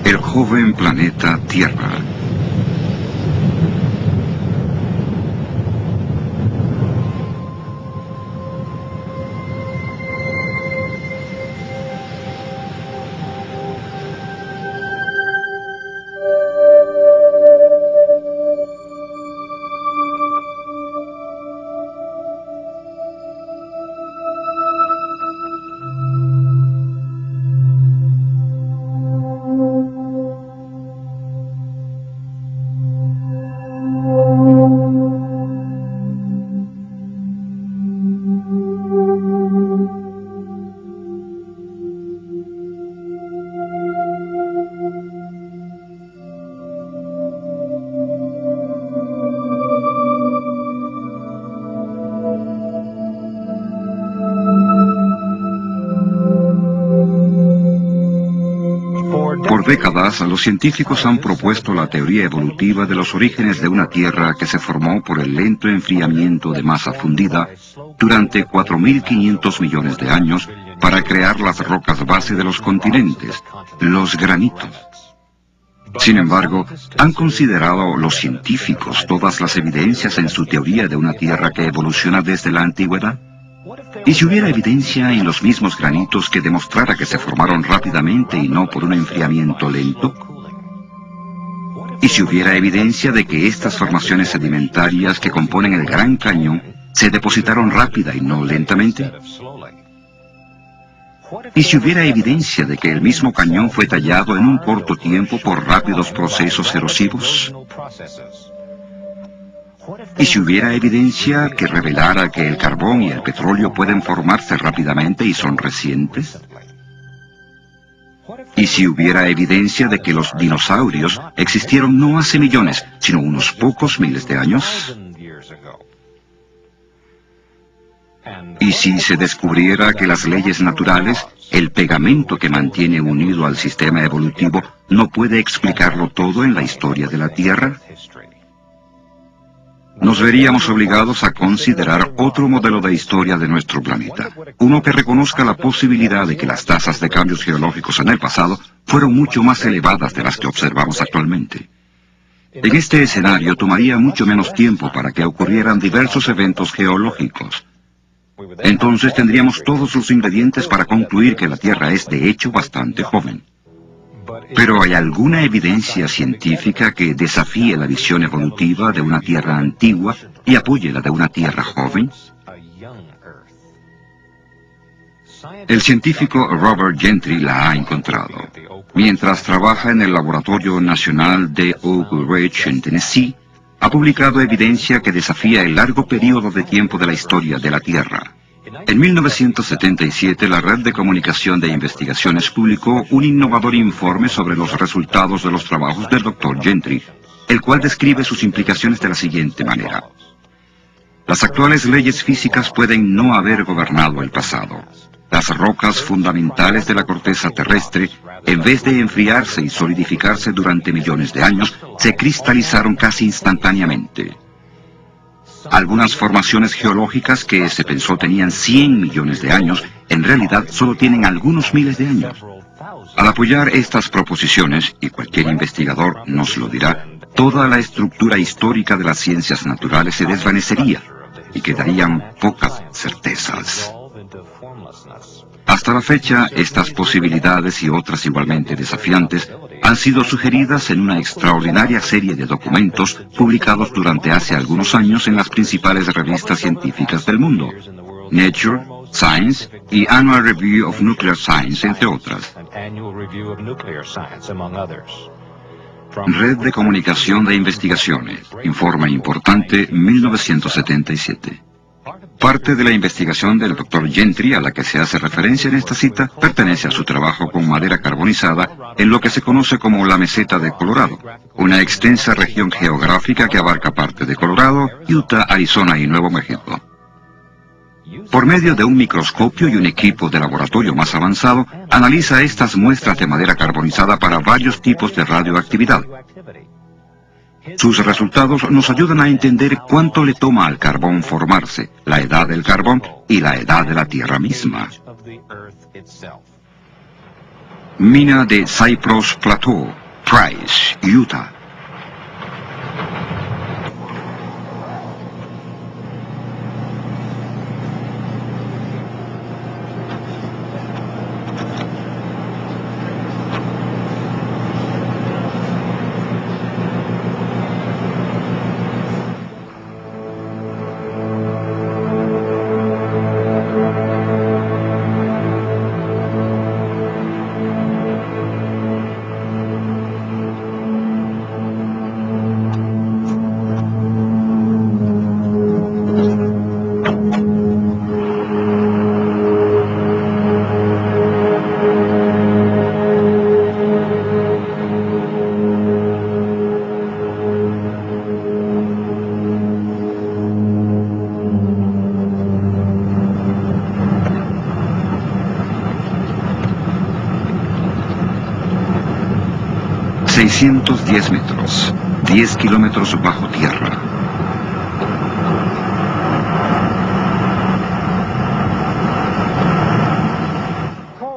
El joven planeta Tierra. Por décadas, los científicos han propuesto la teoría evolutiva de los orígenes de una Tierra que se formó por el lento enfriamiento de masa fundida durante 4.500 millones de años para crear las rocas base de los continentes, los granitos. Sin embargo, ¿han considerado los científicos todas las evidencias en su teoría de una Tierra que evoluciona desde la antigüedad? ¿Y si hubiera evidencia en los mismos granitos que demostrara que se formaron rápidamente y no por un enfriamiento lento? ¿Y si hubiera evidencia de que estas formaciones sedimentarias que componen el Gran Cañón se depositaron rápida y no lentamente? ¿Y si hubiera evidencia de que el mismo cañón fue tallado en un corto tiempo por rápidos procesos erosivos? ¿Y si hubiera evidencia que revelara que el carbón y el petróleo pueden formarse rápidamente y son recientes? ¿Y si hubiera evidencia de que los dinosaurios existieron no hace millones, sino unos pocos miles de años? ¿Y si se descubriera que las leyes naturales, el pegamento que mantiene unido al sistema evolutivo, no puede explicarlo todo en la historia de la Tierra? Nos veríamos obligados a considerar otro modelo de historia de nuestro planeta, uno que reconozca la posibilidad de que las tasas de cambios geológicos en el pasado fueron mucho más elevadas de las que observamos actualmente. En este escenario tomaría mucho menos tiempo para que ocurrieran diversos eventos geológicos. Entonces tendríamos todos los ingredientes para concluir que la Tierra es de hecho bastante joven. Pero ¿hay alguna evidencia científica que desafíe la visión evolutiva de una Tierra antigua y apoye la de una Tierra joven? El científico Robert Gentry la ha encontrado. Mientras trabaja en el Laboratorio Nacional de Oak Ridge en Tennessee, ha publicado evidencia que desafía el largo periodo de tiempo de la historia de la Tierra. En 1977, la Red de Comunicación de Investigaciones publicó un innovador informe sobre los resultados de los trabajos del Dr. Gentry, el cual describe sus implicaciones de la siguiente manera. Las actuales leyes físicas pueden no haber gobernado el pasado. Las rocas fundamentales de la corteza terrestre, en vez de enfriarse y solidificarse durante millones de años, se cristalizaron casi instantáneamente. Algunas formaciones geológicas que se pensó tenían 100 millones de años, en realidad solo tienen algunos miles de años. Al apoyar estas proposiciones, y cualquier investigador nos lo dirá, toda la estructura histórica de las ciencias naturales se desvanecería y quedarían pocas certezas. Hasta la fecha, estas posibilidades y otras igualmente desafiantes han sido sugeridas en una extraordinaria serie de documentos publicados durante hace algunos años en las principales revistas científicas del mundo, Nature, Science y Annual Review of Nuclear Science, entre otras. Red de Comunicación de Investigaciones, Informe Importante, 1977. Parte de la investigación del Dr. Gentry a la que se hace referencia en esta cita pertenece a su trabajo con madera carbonizada en lo que se conoce como la Meseta de Colorado, una extensa región geográfica que abarca parte de Colorado, Utah, Arizona y Nuevo México. Por medio de un microscopio y un equipo de laboratorio más avanzado, analiza estas muestras de madera carbonizada para varios tipos de radioactividad. Sus resultados nos ayudan a entender cuánto le toma al carbón formarse, la edad del carbón y la edad de la Tierra misma. Mina de Cypress Plateau. Price, Utah. ...610 metros, 10 kilómetros bajo tierra.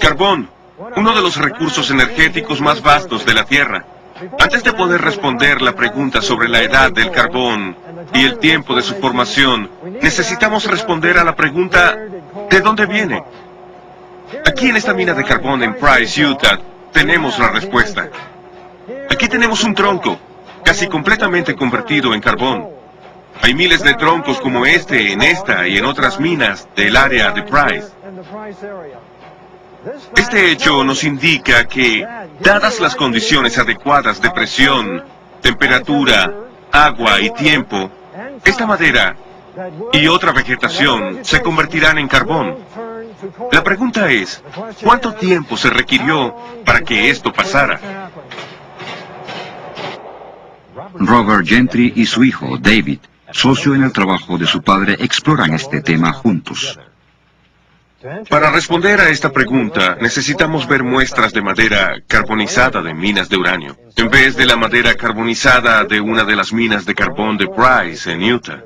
Carbón, uno de los recursos energéticos más vastos de la Tierra. Antes de poder responder la pregunta sobre la edad del carbón y el tiempo de su formación, necesitamos responder a la pregunta ¿de dónde viene? Aquí en esta mina de carbón en Price, Utah, tenemos la respuesta. Aquí tenemos un tronco, casi completamente convertido en carbón. Hay miles de troncos como este en esta y en otras minas del área de Price. Este hecho nos indica que, dadas las condiciones adecuadas de presión, temperatura, agua y tiempo, esta madera y otra vegetación se convertirán en carbón. La pregunta es, ¿cuánto tiempo se requirió para que esto pasara? Robert Gentry y su hijo, David, socio en el trabajo de su padre, exploran este tema juntos. Para responder a esta pregunta, necesitamos ver muestras de madera carbonizada de minas de uranio, en vez de la madera carbonizada de una de las minas de carbón de Price, en Utah.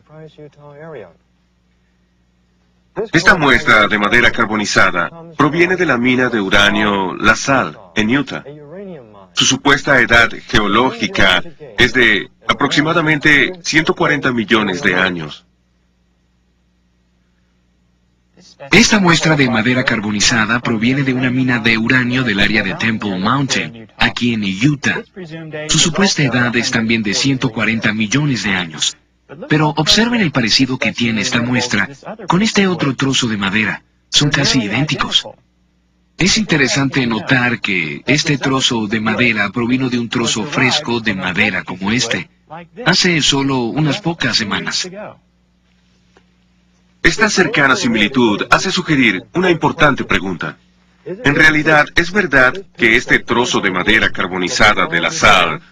Esta muestra de madera carbonizada proviene de la mina de uranio La Sal, en Utah. Su supuesta edad geológica es de aproximadamente 140 millones de años. Esta muestra de madera carbonizada proviene de una mina de uranio del área de Temple Mountain, aquí en Utah. Su supuesta edad es también de 140 millones de años. Pero observen el parecido que tiene esta muestra con este otro trozo de madera. Son casi idénticos. Es interesante notar que este trozo de madera provino de un trozo fresco de madera como este, hace solo unas pocas semanas. Esta cercana similitud hace sugerir una importante pregunta. En realidad, ¿es verdad que este trozo de madera carbonizada de La Sal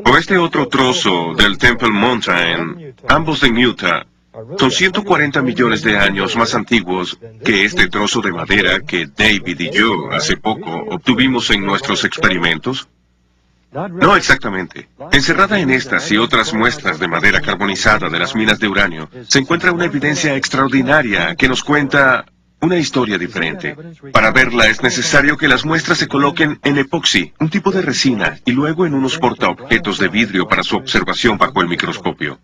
o este otro trozo del Temple Mountain, ambos en Utah, son 140 millones de años más antiguos que este trozo de madera que David y yo hace poco obtuvimos en nuestros experimentos? No exactamente. Encerrada en estas y otras muestras de madera carbonizada de las minas de uranio, se encuentra una evidencia extraordinaria que nos cuenta una historia diferente. Para verla es necesario que las muestras se coloquen en epoxi, un tipo de resina, y luego en unos portaobjetos de vidrio para su observación bajo el microscopio.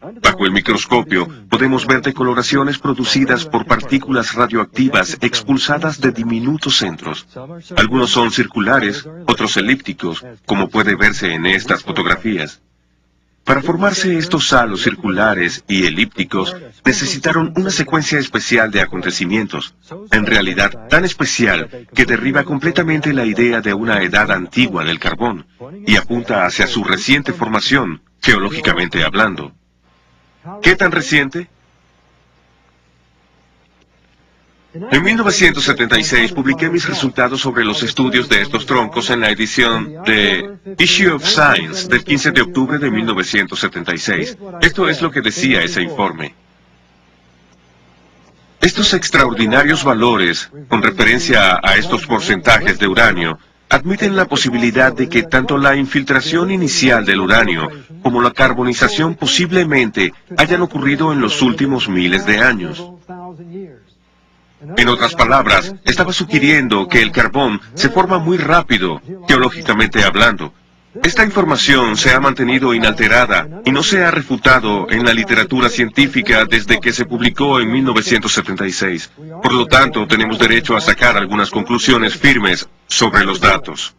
Bajo el microscopio podemos ver decoloraciones producidas por partículas radioactivas expulsadas de diminutos centros. Algunos son circulares, otros elípticos, como puede verse en estas fotografías. Para formarse estos halos circulares y elípticos, necesitaron una secuencia especial de acontecimientos, en realidad tan especial que derriba completamente la idea de una edad antigua del carbón, y apunta hacia su reciente formación, geológicamente hablando. ¿Qué tan reciente? En 1976 publiqué mis resultados sobre los estudios de estos troncos en la edición de Issue of Science del 15 de octubre de 1976. Esto es lo que decía ese informe. Estos extraordinarios valores, con referencia a estos porcentajes de uranio, admiten la posibilidad de que tanto la infiltración inicial del uranio como la carbonización posiblemente hayan ocurrido en los últimos miles de años. En otras palabras, estaba sugiriendo que el carbón se forma muy rápido, geológicamente hablando. Esta información se ha mantenido inalterada y no se ha refutado en la literatura científica desde que se publicó en 1976. Por lo tanto, tenemos derecho a sacar algunas conclusiones firmes sobre los datos.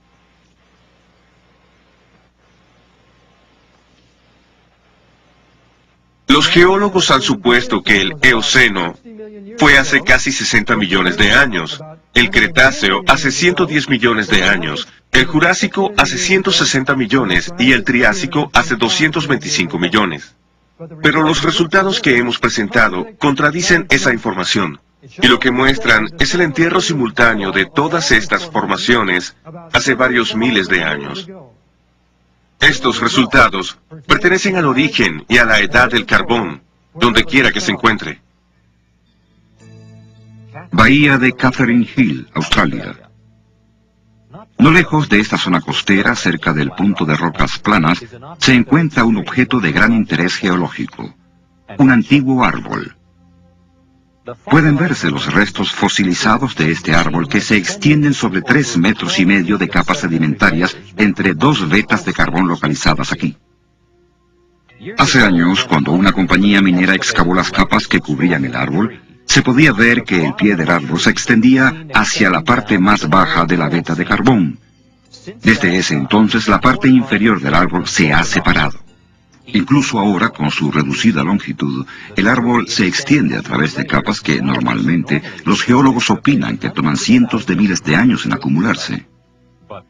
Los geólogos han supuesto que el Eoceno fue hace casi 60 millones de años, el Cretáceo hace 110 millones de años, el Jurásico hace 160 millones y el Triásico hace 225 millones. Pero los resultados que hemos presentado contradicen esa información, y lo que muestran es el entierro simultáneo de todas estas formaciones hace varios miles de años. Estos resultados pertenecen al origen y a la edad del carbón, donde quiera que se encuentre. Bahía de Catherine Hill, Australia. No lejos de esta zona costera, cerca del punto de rocas planas, se encuentra un objeto de gran interés geológico, un antiguo árbol. Pueden verse los restos fosilizados de este árbol que se extienden sobre 3,5 metros de capas sedimentarias entre 2 vetas de carbón localizadas aquí. Hace años, cuando una compañía minera excavó las capas que cubrían el árbol, se podía ver que el pie del árbol se extendía hacia la parte más baja de la veta de carbón. Desde ese entonces, la parte inferior del árbol se ha separado. Incluso ahora, con su reducida longitud, el árbol se extiende a través de capas que, normalmente, los geólogos opinan que toman cientos de miles de años en acumularse.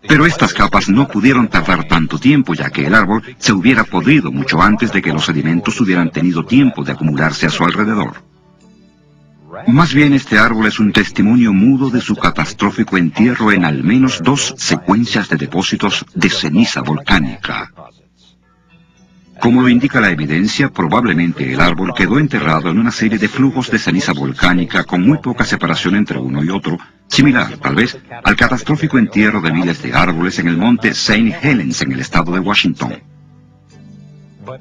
Pero estas capas no pudieron tardar tanto tiempo, ya que el árbol se hubiera podrido mucho antes de que los sedimentos hubieran tenido tiempo de acumularse a su alrededor. Más bien, este árbol es un testimonio mudo de su catastrófico entierro en al menos 2 secuencias de depósitos de ceniza volcánica. Como lo indica la evidencia, probablemente el árbol quedó enterrado en una serie de flujos de ceniza volcánica con muy poca separación entre uno y otro, similar, tal vez, al catastrófico entierro de miles de árboles en el monte St. Helens en el estado de Washington.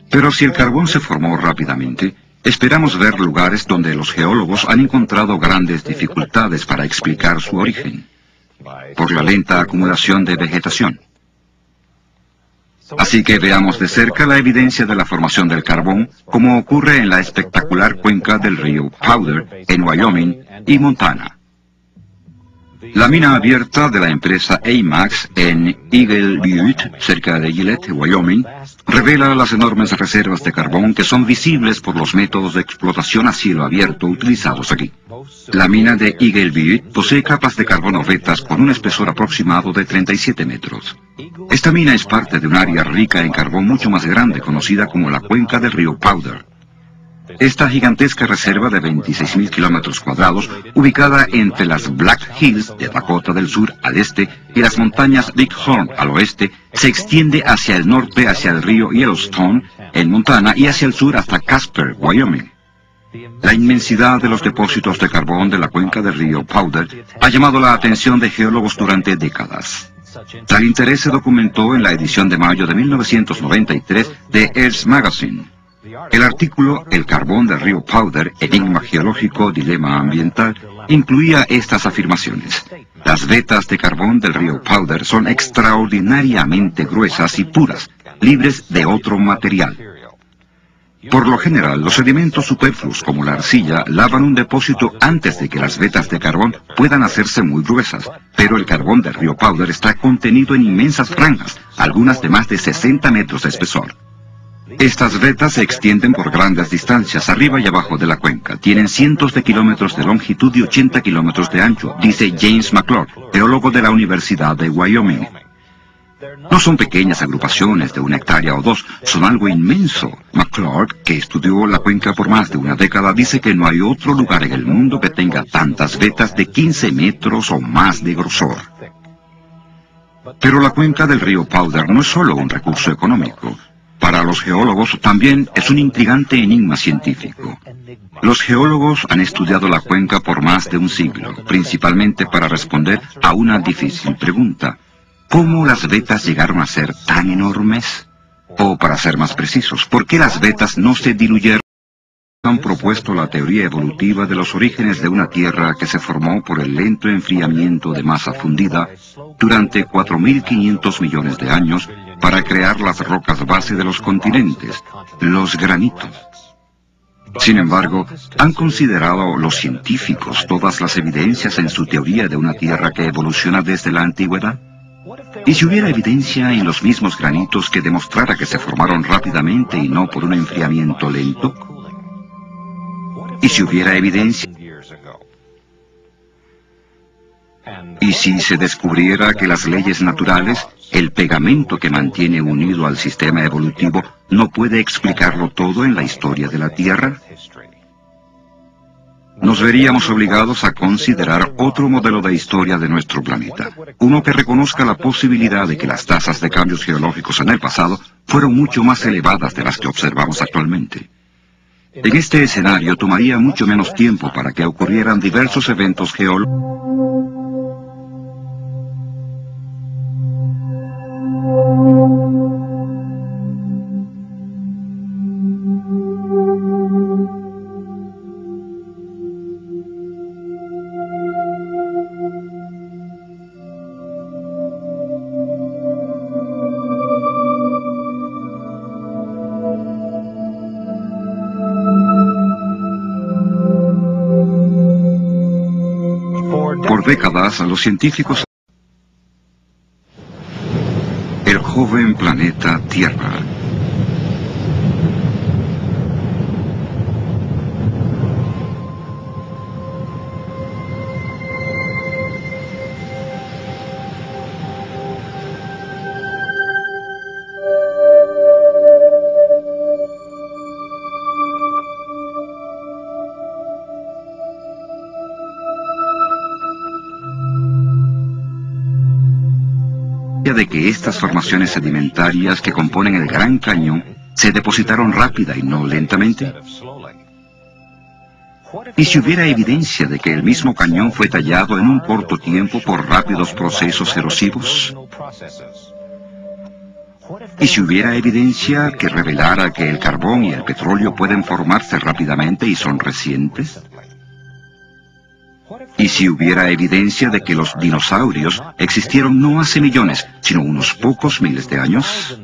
Pero si el carbón se formó rápidamente, esperamos ver lugares donde los geólogos han encontrado grandes dificultades para explicar su origen, por la lenta acumulación de vegetación. Así que veamos de cerca la evidencia de la formación del carbón, como ocurre en la espectacular cuenca del río Powder, en Wyoming y Montana. La mina abierta de la empresa AMAX en Eagle Butte, cerca de Gillette, Wyoming, revela las enormes reservas de carbón que son visibles por los métodos de explotación a cielo abierto utilizados aquí. La mina de Eagle Butte posee capas de carbono vetas con un espesor aproximado de 37 metros. Esta mina es parte de un área rica en carbón mucho más grande, conocida como la cuenca del río Powder. Esta gigantesca reserva de 26.000 kilómetros cuadrados, ubicada entre las Black Hills de Dakota del Sur al este y las montañas Big Horn al oeste, se extiende hacia el norte hacia el río Yellowstone en Montana y hacia el sur hasta Casper, Wyoming. La inmensidad de los depósitos de carbón de la cuenca del río Powder ha llamado la atención de geólogos durante décadas. Tal interés se documentó en la edición de mayo de 1993 de Earth Magazine. El artículo El carbón del río Powder, enigma geológico, dilema ambiental, incluía estas afirmaciones. Las vetas de carbón del río Powder son extraordinariamente gruesas y puras, libres de otro material. Por lo general, los sedimentos superfluos como la arcilla lavan un depósito antes de que las vetas de carbón puedan hacerse muy gruesas, pero el carbón del río Powder está contenido en inmensas franjas, algunas de más de 60 metros de espesor. Estas vetas se extienden por grandes distancias arriba y abajo de la cuenca. Tienen cientos de kilómetros de longitud y 80 kilómetros de ancho, dice James McClure, geólogo de la Universidad de Wyoming. No son pequeñas agrupaciones de 1 hectárea o 2, son algo inmenso. McClure, que estudió la cuenca por más de una década, dice que no hay otro lugar en el mundo que tenga tantas vetas de 15 metros o más de grosor. Pero la cuenca del río Powder no es solo un recurso económico. Para los geólogos también es un intrigante enigma científico. Los geólogos han estudiado la cuenca por más de un siglo, principalmente para responder a una difícil pregunta. ¿Cómo las vetas llegaron a ser tan enormes? O, para ser más precisos, ¿por qué las vetas no se diluyeron han propuesto la teoría evolutiva de los orígenes de una Tierra que se formó por el lento enfriamiento de masa fundida durante 4.500 millones de años para crear las rocas base de los continentes, los granitos. Sin embargo, ¿han considerado los científicos todas las evidencias en su teoría de una Tierra que evoluciona desde la antigüedad? ¿Y si hubiera evidencia en los mismos granitos que demostrara que se formaron rápidamente y no por un enfriamiento lento? ¿Y si hubiera evidencia? ¿Y si se descubriera que las leyes naturales, el pegamento que mantiene unido al sistema evolutivo, no puede explicarlo todo en la historia de la Tierra? Nos veríamos obligados a considerar otro modelo de historia de nuestro planeta, uno que reconozca la posibilidad de que las tasas de cambios geológicos en el pasado fueron mucho más elevadas de las que observamos actualmente. En este escenario tomaría mucho menos tiempo para que ocurrieran diversos eventos geológicos. Por décadas, los científicos... El joven planeta Tierra. De que estas formaciones sedimentarias que componen el Gran Cañón se depositaron rápida y no lentamente. ¿Y si hubiera evidencia de que el mismo cañón fue tallado en un corto tiempo por rápidos procesos erosivos? ¿Y si hubiera evidencia que revelara que el carbón y el petróleo pueden formarse rápidamente y son recientes? ¿Y si hubiera evidencia de que los dinosaurios existieron no hace millones, sino unos pocos miles de años?